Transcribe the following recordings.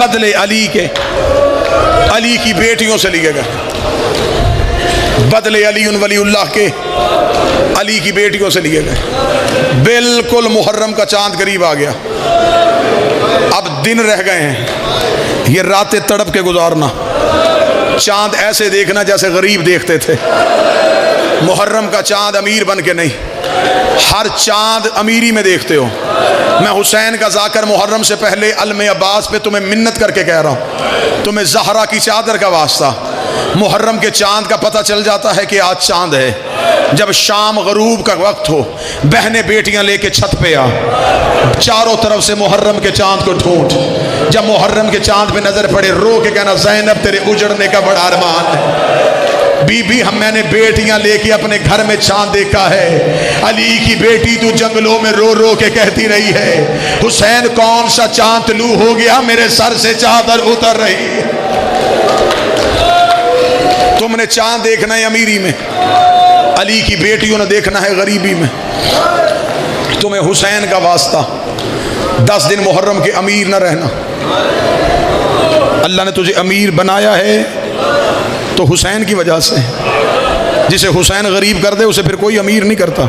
بدلے علی کے علی کی بیٹیوں سے لیے گئے، بدلے علی ولی اللہ کے علی کی بیٹیوں سے لیے گئے۔ بالکل محرم کا چاند قریب آ گیا، اب دن رہ گئے ہیں، یہ راتیں تڑپ کے گزارنا، چاند ایسے دیکھنا جیسے غریب دیکھتے تھے، محرم کا چاند امیر بن کے نہیں، ہر چاند امیری میں دیکھتے ہو۔ میں حسین کا ذاکر محرم سے پہلے علم عباس پہ تمہیں منت کر کے کہہ رہا ہوں، تمہیں زہرا کی چادر کا واسطہ، محرم کے چاند کا پتہ چل جاتا ہے کہ آج چاند ہے، جب شام غروب کا وقت ہو، بہنیں بیٹیاں لے کے چھت پہ آ، چاروں طرف سے محرم کے چاند کو ڈھونڈ، جب محرم کے چاند پہ نظر پڑے رو کے کہنا زینب تیرے اجڑنے کا بڑا ارمان ہے، بی بی ہم میں نے بیٹیاں لے کے اپنے گھر میں چاند دیکھا ہے، علی کی بیٹی تو جنگلوں میں رو رو کے کہتی رہی ہے حسین کون سا چاند طلوع ہو گیا میرے سر سے چادر اتر رہی ہے۔ تم نے چاند دیکھنا ہے امیری میں، علی کی بیٹیوں نے دیکھنا ہے غریبی میں۔ تمہیں حسین کا واسطہ 10 دن محرم کے امیر نہ رہنا، اللہ نے تجھے امیر بنایا ہے تو حسین کی وجہ سے، جسے حسین غریب کر دے اسے پھر کوئی امیر نہیں کرتا۔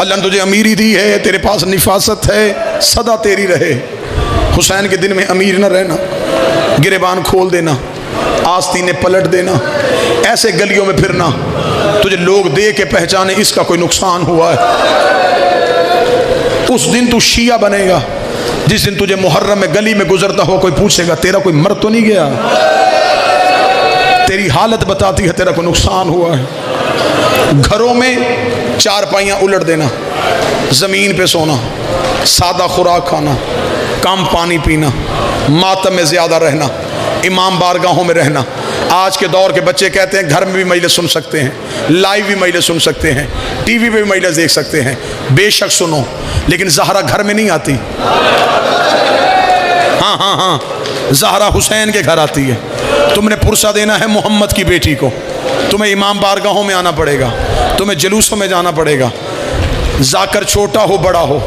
اللہ نے تجھے امیری دی ہے، تیرے پاس نفاست ہے، صدا تیری رہے۔ حسین کے دن میں امیر نہ رہنا، گریبان کھول دینا، آستینیں پلٹ دینا، ایسے گلیوں میں پھرنا تجھے لوگ دے کے پہچانے اس کا کوئی نقصان ہوا ہے۔ اس دن تو شیعہ بنے گا جس دن تجھے محرم میں گلی میں گزرتا ہو کوئی پوچھے گا تیرا کوئی مرد تو نہیں گیا، تیری حالت بتاتی ہے تیرا کوئی نقصان ہوا ہے۔ گھروں میں چارپائیاں الٹ دینا، زمین پہ سونا، سادہ خوراک کھانا، کم پانی پینا، ماتم میں زیادہ رہنا، امام بارگاہوں میں رہنا۔ آج کے دور کے بچے کہتے ہیں گھر میں بھی مجلس سن سکتے ہیں، لائیو بھی مجلس سن سکتے ہیں، ٹی وی پہ بھی مجلس دیکھ سکتے ہیں، بے شک سنو، لیکن زہرا گھر میں نہیں آتی۔ ہاں زہرا حسین کے گھر آتی ہے۔ تم نے پرسہ دینا ہے محمد کی بیٹی کو، تمہیں امام بارگاہوں میں آنا پڑے گا، تمہیں جلوسوں میں جانا پڑے گا، ذاکر چھوٹا ہو بڑا ہو،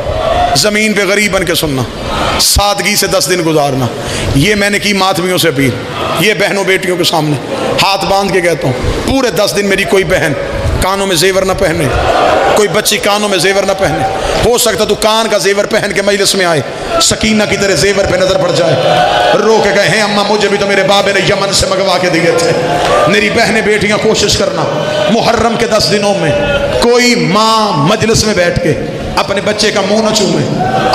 زمین پہ غریب بن کے سننا، سادگی سے 10 دن گزارنا۔ یہ میں نے کی ماتمیوں سے اپیل، یہ بہنوں بیٹیوں کے سامنے ہاتھ باندھ کے کہتا ہوں، پورے 10 دن میری کوئی بہن کانوں میں زیور نہ پہنے، کوئی بچی کانوں میں زیور نہ پہنے۔ ہو سکتا تو کان کا زیور پہن کے مجلس میں آئے، سکینہ کی طرح زیور پہ نظر پڑ جائے، رو کے کہے ہیں اماں مجھے بھی تو میرے بابے نے یمن سے منگوا کے دیے تھے۔ میری بہنیں بیٹیاں کوشش کرنا محرم کے 10 دنوں میں کوئی ماں مجلس میں بیٹھ کے اپنے بچے کا منہ نہ چومے،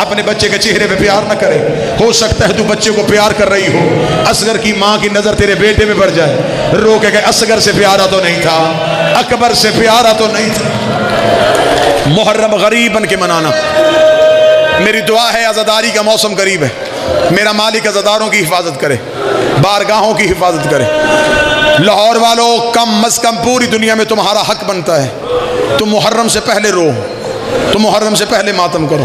اپنے بچے کے چہرے پہ پیار نہ کرے۔ ہو سکتا ہے تو بچے کو پیار کر رہی ہو، اصغر کی ماں کی نظر تیرے بیٹے میں پڑ جائے، رو کے کہے اصغر سے پیارا تو نہیں تھا، اکبر سے پیارا تو نہیں تھا۔ محرم غریب بن کے منانا۔ میری دعا ہے عزاداری کا موسم قریب ہے، میرا مالک عزاداروں کی حفاظت کرے، بارگاہوں کی حفاظت کرے۔ لاہور والوں کم از کم پوری دنیا میں تمہارا حق بنتا ہے تم محرم سے پہلے رو، تم محرم سے پہلے ماتم کرو،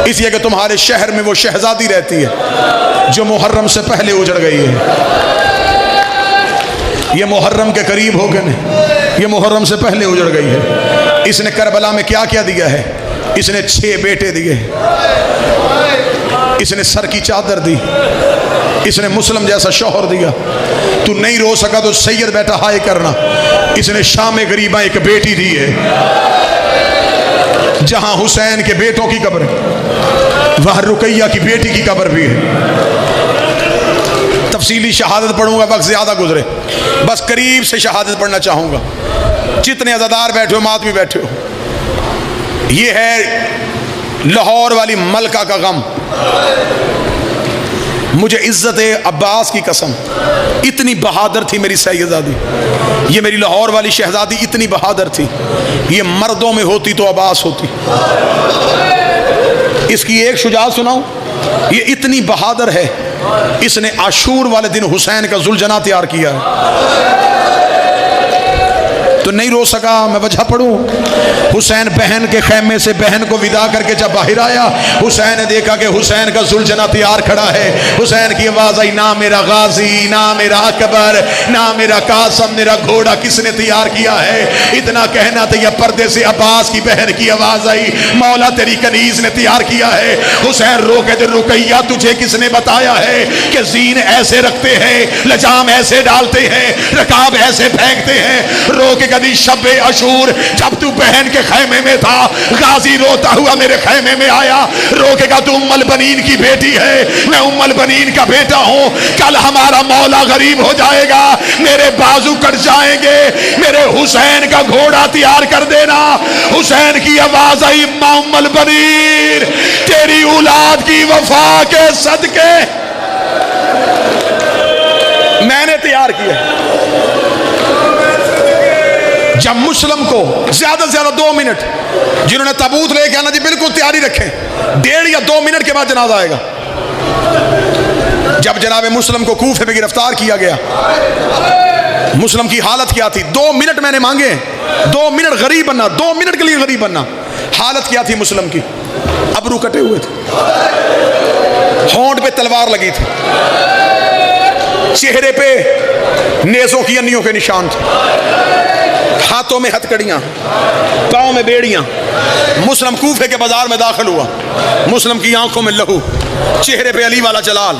اس لیے کہ تمہارے شہر میں وہ شہزادی رہتی ہے جو محرم سے پہلے اجڑ گئی ہے۔ یہ محرم کے قریب ہو گئے نہیں، یہ محرم سے پہلے اجڑ گئی ہے۔ اس نے کربلا میں کیا کیا دیا ہے؟ اس نے 6 بیٹے دیے، اس نے سر کی چادر دی، اس نے مسلم جیسا شوہر دیا۔ تو نہیں رو سکا تو سید بیٹا ہائے کرنا، اس نے شام غریبہ ایک بیٹی دی ہے جہاں حسین کے بیٹوں کی قبر ہے، وہاں رقیہ کی بیٹی کی قبر بھی ہے۔ تفصیلی شہادت پڑھوں گا، وقت زیادہ گزرے، بس قریب سے شہادت پڑھنا چاہوں گا۔ جتنے عزادار بیٹھے ہو، ماتمی بیٹھے ہو، یہ ہے لاہور والی ملکہ کا غم۔ مجھے عزت عباس کی قسم، اتنی بہادر تھی میری سیدزادی، یہ میری لاہور والی شہزادی اتنی بہادر تھی، یہ مردوں میں ہوتی تو عباس ہوتی۔ اس کی ایک شجاعت سناؤں، یہ اتنی بہادر ہے، اس نے عاشور والے دن حسین کا ذوالجناح تیار کیا ہے۔ تو نہیں رو سکا. میں وجہ پڑھوں؟ حسین بہن کے خیمے سے بہن کو ودا کر کے جب باہر آیا، حسین نے دیکھا کہ حسین کا ذوالجناح تیار کھڑا ہے. حسین کی آواز آئی، نہ میرا غازی، نہ میرا اکبر، نہ میرا قاسم، میرا گھوڑا کس نے تیار کیا ہے؟ اتنا کہنا تھا، یا پردے سے عباس کی بہن کی آواز آئی، مولا تیری کنیز نے تیار کیا ہے. حسین رو کے دے، رقیہ تجھے کس نے بتایا ہے کہ زین ایسے رکھتے ہیں، لجام ایسے ڈالتے ہیں، رکاب ایسے پھینکتے ہیں؟ رو کے کدی شب عاشور جب تو بہن کے خیمے میں تھا، غازی روتا ہوا میرے خیمے میں آیا، رو کے کہا تو ام البنین کی بیٹی ہے، میں ام البنین کا بیٹا ہوں، کل ہمارا مولا غریب ہو جائے گا، میرے بازو کٹ جائیں گے، میرے حسین کا گھوڑا تیار کر دینا. حسین کی آواز آئی، ام البنین تیری اولاد کی وفا کے صدقے میں نے تیار کیا. جب مسلم کو زیادہ سے زیادہ 2 منٹ، جنہوں نے تابوت لے کے آنا جی بالکل تیاری رکھیں، 1.5 یا 2 منٹ کے بعد جنازہ آئے گا. جب جناب مسلم کو کوفے میں گرفتار کیا گیا، مسلم کی حالت کیا تھی؟ 2 منٹ میں نے مانگے، 2 منٹ غریب بننا، 2 منٹ کے لیے غریب بننا. حالت کیا تھی مسلم کی؟ ابرو کٹے ہوئے تھے، ہونٹ پہ تلوار لگی تھی، چہرے پہ نیزوں کی انیوں کے نشان تھے، ہاتھوں میں ہتکڑیاں، پاؤں میں بیڑیاں. مسلم کوفے کے بازار میں داخل ہوا، مسلم کی آنکھوں میں لہو، چہرے پہ علی والا جلال.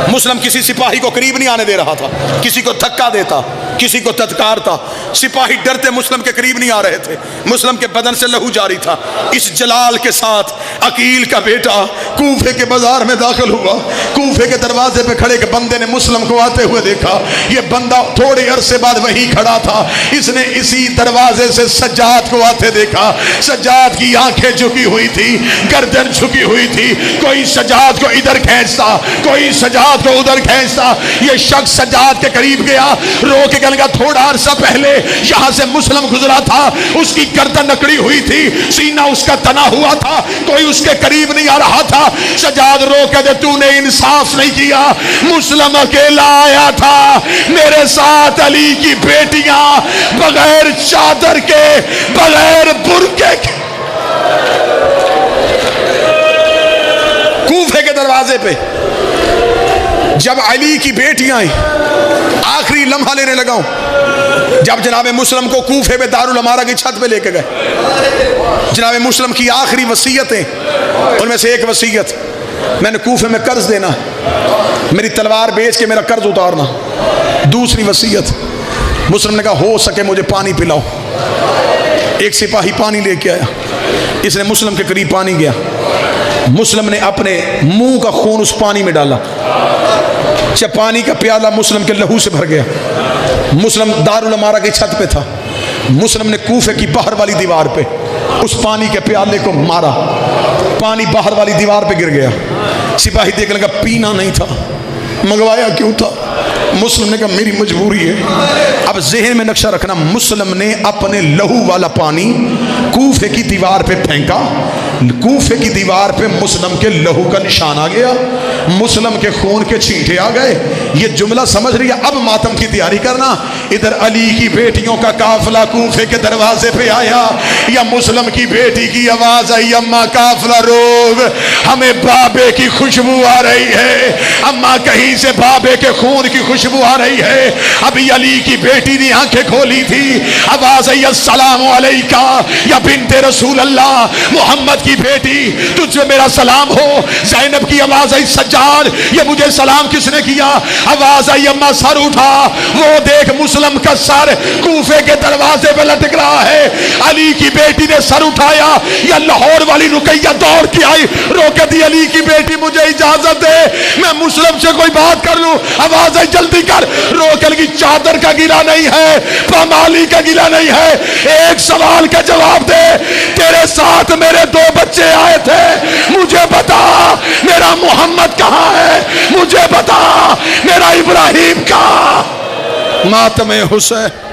مسلم کسی سپاہی کو قریب نہیں آنے دے رہا تھا، کسی کو دھکا دیتا، کسی کو تتکارتا. سپاہی ڈرتے مسلم کے قریب نہیں آ رہے تھے، مسلم کے بدن سے لہو جاری تھا. اس جلال کے ساتھ عقیل کا بیٹا کوفے کے بازار میں داخل ہوا. کوفے کے دروازے پہ کھڑے کے بندے نے مسلم کو آتے ہوئے دیکھا. یہ بندہ تھوڑے عرصے بعد وہیں کھڑا تھا، اس نے اسی دروازے سے سجاد کو آتے دیکھا. سجاد کی آنکھیں جھکی ہوئی تھی، گردن جھکی ہوئی تھی. کوئی سجاد کو ادھر کھینچتا، کوئی سجاد کو ادھر کھینچتا. یہ شخص سجاد کے قریب گیا، رو کے کہنے لگا تھوڑا عرصہ پہلے یہاں سے مسلم گزرا تھا، اس کی گردن نکڑی ہوئی تھی، سینہ اس کا تنا ہوا تھا، کوئی اس کے قریب نہیں آ رہا تھا. سجاد رو کے دے، تو نے انصاف نہیں کیا، مسلم اکیلا آیا تھا، میرے ساتھ علی کی بیٹیاں بغیر چادر کے، بغیر برقعے کے. کوفے کے دروازے پہ جب علی کی بیٹیاں آئیں، آخری لمحہ لینے لگا ہوں، جب جناب مسلم کو کوفے میں دارالامارہ کی چھت پہ لے کے گئے. جناب مسلم کی آخری وصیتیں، ان میں سے ایک وصیت، میں نے کوفے میں قرض دینا، میری تلوار بیچ کے میرا قرض اتارنا. دوسری وصیت، مسلم نے کہا ہو سکے مجھے پانی پلاؤ. ایک سپاہی پانی لے کے آیا، اس نے مسلم کے قریب پانی گیا، مسلم نے اپنے منہ کا خون اس پانی میں ڈالا. جب پانی کا پیالہ مسلم کے لہو سے بھر گیا، مسلم دارالامارہ کی چھت پہ تھا، مسلم نے کوفے کی باہر والی دیوار پہ اس پانی کے پیالے کو مارا، پانی باہر والی دیوار پہ گر گیا. سپاہی دیکھنے لگا پینا نہیں تھا، منگوایا کیوں تھا؟ مسلم نے کہا میری مجبوری ہے. اب ذہن میں نقشہ رکھنا، مسلم نے اپنے لہو والا پانی کوفے کی دیوار پہ پھینکا، کوفے کی دیوار پہ مسلم کے لہو کا نشان آ گیا، مسلم کے خون کے چھینٹے آ گئے. یہ جملہ سمجھ رہی ہے؟ اب ماتم کی تیاری کرنا. ادھر علی کی بیٹیوں کا قافلہ کوفے کے دروازے پہ آیا، یا مسلم کی بیٹی کی آواز آئی، اماں قافلہ روک، ہمیں بابے کی خوشبو آ رہی ہے، اماں کہیں سے بابے کے خون کی خوشبو آ رہی ہے. ابھی علی کی بیٹی نے آنکھیں کھولی تھی، آواز آئی، السلام علیکہ یا بنت رسول اللہ، محمد کی بیٹی تجھ سے میرا سلام ہو. زینب کی آواز آئی، سجاد یہ مجھے سلام کس نے کیا؟ آواز آئی، اماں سر اٹھا، وہ دیکھ مسلم کا سر کوفے کے دروازے پہ لٹک رہا ہے. علی کی بیٹی نے سر اٹھایا، یا لاہور والی رقیہ دوڑ کے آئی، روک دی، علی کی بیٹی مجھے اجازت دے میں مسلم سے کوئی بات کر لوں. آواز آئی جلدی کر. روک لگی، چادر کا گیلا نہیں ہے، پامالی کا گیلا نہیں ہے، ایک سوال کا جواب دے، تیرے ساتھ میرے 2 بچے آئے تھے، مجھے بتا میرا محمد کہاں ہے، مجھے بتا میرا ابراہیم کہاں. ماتم حسین.